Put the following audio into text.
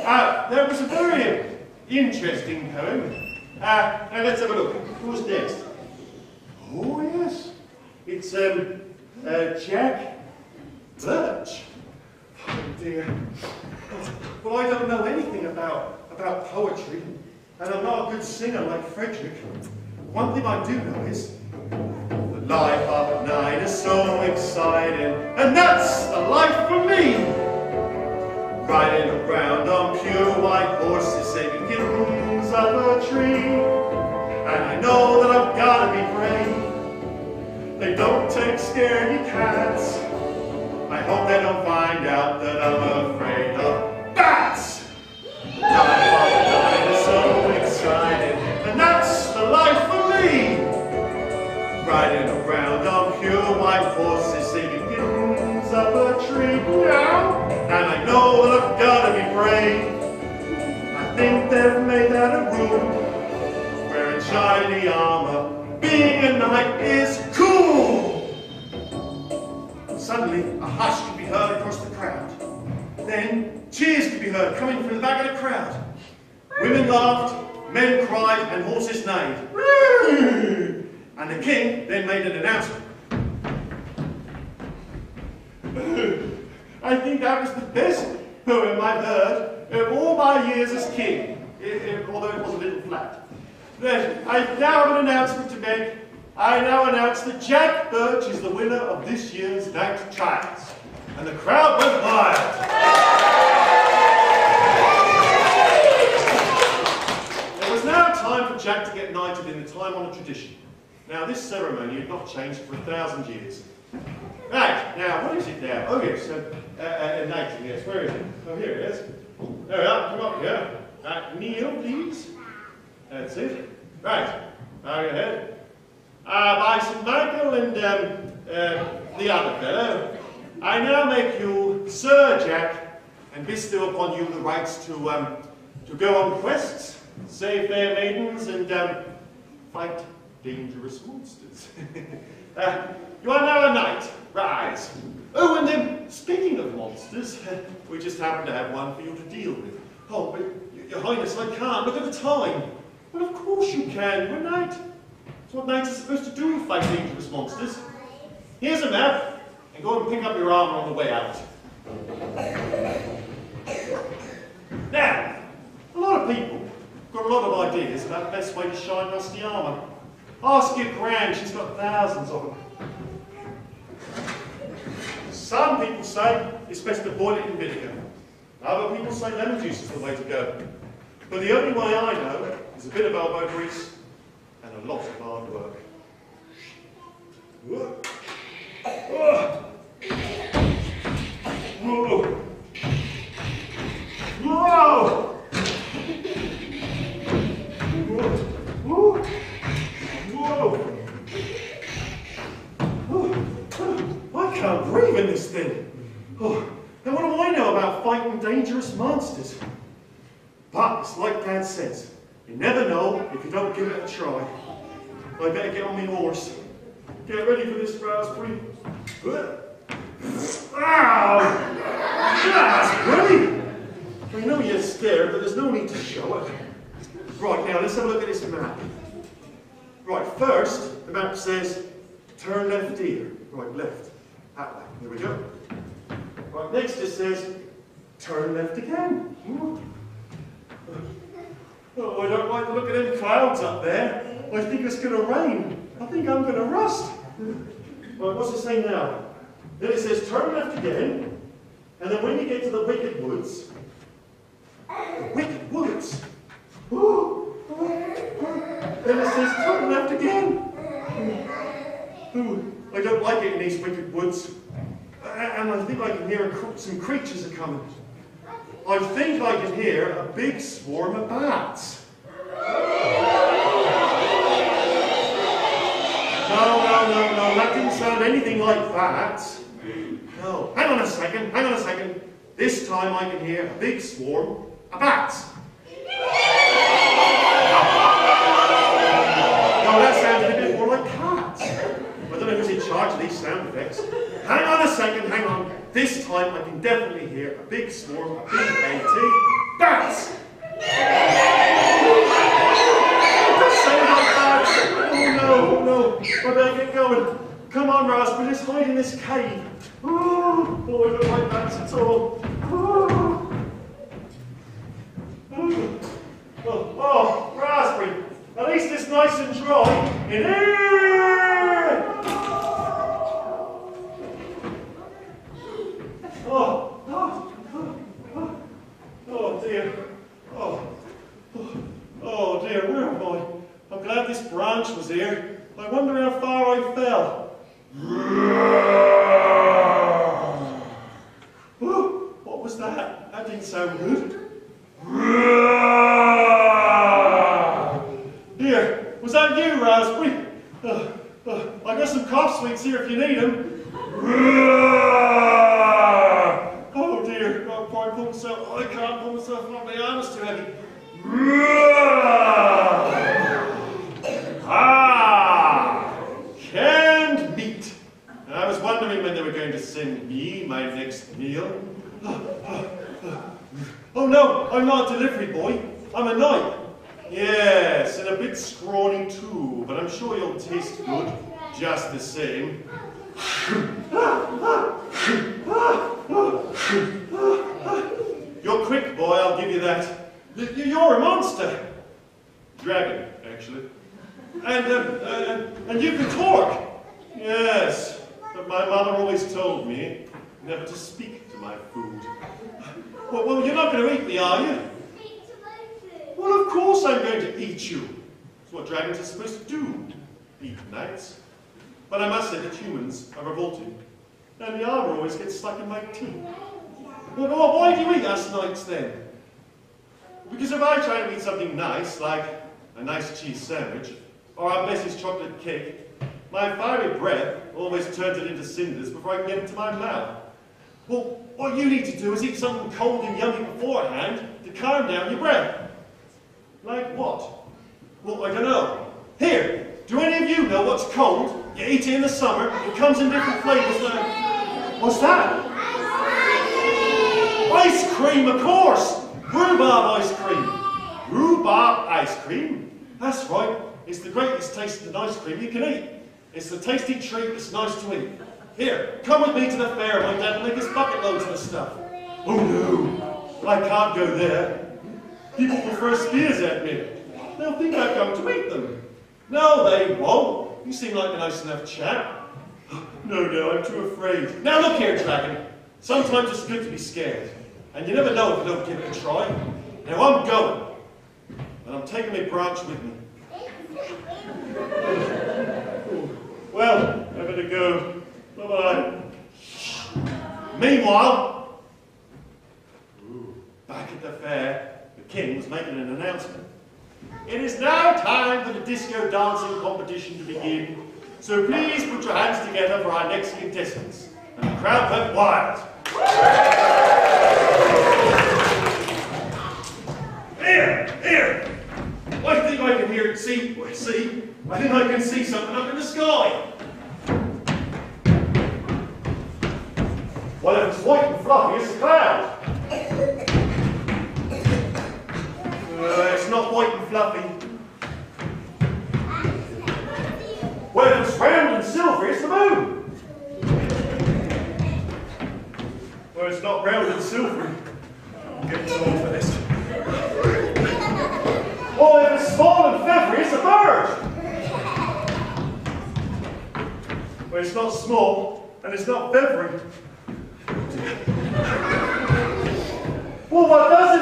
That was a very interesting poem. Now let's have a look. Who's next? Oh yes, it's Jack Birch. Oh dear. Well, I don't know anything about poetry, and I'm not a good singer like Frederick. One thing I do know is the life of night is so exciting, and that's the life for me. Riding around on pure white horses, saving kittens up a tree. And I know that I've got to be brave. They don't take scaredy cats. I hope they don't find out that I'm afraid of bats. Life of the night is so exciting, and that's the life for me. Riding around on pure white horses, saving kittens up a tree. And I know that I've got to be brave. I think they've made that a rule. Wearing shiny armor, being a knight is cool. Suddenly, a hush could be heard across the crowd. Then, cheers could be heard coming from the back of the crowd. Women laughed, men cried, and horses neighed. And the king then made an announcement. I think that was the best poem I've heard of all my years as king, although it was a little flat. Then, I now have an announcement to make. I now announce that Jack Birch is the winner of this year's knight trials. And the crowd went wild. It was now time for Jack to get knighted in the time-honoured tradition. Now, this ceremony had not changed for 1,000 years. Right, now, what is it now? Oh, yes, knighting, yes, where is it? Oh, here it is. There we are, come up here. Kneel, please. That's it. Right, now go ahead. By St. Michael and the other fellow, I now make you Sir Jack and bestow upon you the rights to go on quests, save fair maidens, and fight dangerous monsters. You are now a knight. Rise. Oh, and then, speaking of monsters, we just happen to have one for you to deal with. Oh, but Your Highness, I can't. Look at the time. Well, of course you can. You're a knight. That's what knights are supposed to do, fight dangerous monsters. Here's a map, and go and pick up your armor on the way out. Now, a lot of people got a lot of ideas about the best way to shine rusty armor. Ask your gran, she's got thousands of them. Some people say it's best to boil it in vinegar. Other people say lemon juice is the way to go. But the only way I know is a bit of elbow grease and a lot of hard work. Whoa. Whoa. Whoa. Whoa. Whoa. I can't breathe in this thing. Oh, now what do I know about fighting dangerous monsters? But it's like Dad says, you never know if you don't give it a try. I better get on my horse. Get ready for this raspberry. Ow! That's great! I know you're scared, but there's no need to show it. Right, now let's have a look at this map. Right, first, the map says, turn left here. Right, left. That way. Here we go. Right, next it says, turn left again. Oh, I don't like the look of them clouds up there. I think it's going to rain. I think I'm going to rust. Right, what's it say now? Then it says, turn left again. And then when you get to the Wicked Woods, the Wicked Woods. Then it says, turn left again. I don't like it in these Wicked Woods. And I think I can hear some creatures are coming. I think I can hear a big swarm of bats. No, that didn't sound anything like that. No, hang on a second. This time I can hear a big swarm of bats. No, that sounded a bit more like cats. I don't know who's in charge of these sound effects. Hang on. This time I can definitely hear a big swarm of B-A-T. Bats! this cave. Oh, I don't like that at all. Oh, raspberry. At least it's nice and dry in here. Oh dear. Oh dear, where am I? I'm glad this branch was here. I wonder how far I fell. Oh, what was that? That didn't sound good. Here, was that you, Raspberry? I got some cough sweets here if you need them. Oh dear, I can't pull myself. I can't pull myself up. My arm is too heavy. Canned meat. I was wondering when they were going to send me my next meal. Oh no, I'm not a delivery boy. I'm a knight. Yes, and a bit scrawny too, but I'm sure you'll taste good just the same. You're quick, boy, I'll give you that. You're a monster. Dragon, actually. And you can talk. Yes, but my mother always told me never to speak to my food. Well, you're not going to eat me, are you? Well, of course I'm going to eat you. That's what dragons are supposed to do. Eat knights. But I must say that humans are revolting. And the armor always gets stuck in my teeth. Well, why do you eat us knights then? Because if I try to eat something nice, like a nice cheese sandwich, or Aunt Bessie's chocolate cake, my fiery breath always turns it into cinders before I can get it to my mouth. Well, what you need to do is eat something cold and yummy beforehand to calm down your breath. Like what? Well, I don't know. Here, do any of you know what's cold? You eat it in the summer, it comes in different flavours. What's that? Ice cream, of course! Rhubarb ice cream. Rhubarb ice cream? That's right. It's the greatest tasting ice cream you can eat. It's the tasty treat that's nice to eat. Here, come with me to the fair. My dad will make us bucket loads of the stuff. Oh no, I can't go there. People will throw spears at me. They'll think I've come to eat them. No, they won't. You seem like a nice enough chap. No, I'm too afraid. Now look here, dragon. Sometimes it's good to be scared. And you never know if you don't give it a try. Now I'm going. And I'm taking my branch with me. Well, I better go. Bye-bye. Meanwhile, back at the fair, the king was making an announcement. It is now time for the disco dancing competition to begin, so please put your hands together for our next contestants. And the crowd went wild. Here! I think I can hear it, see? I think I can see something up in the sky. Well, if it's white and fluffy, it's a cloud. It's not white and fluffy. Well, if it's round and silvery, it's the moon. Well, it's not round and silvery. I'm getting too old for this. Well, if it's small and feathery, it's a bird. Well, it's not small, and it's not feathery. Well, what does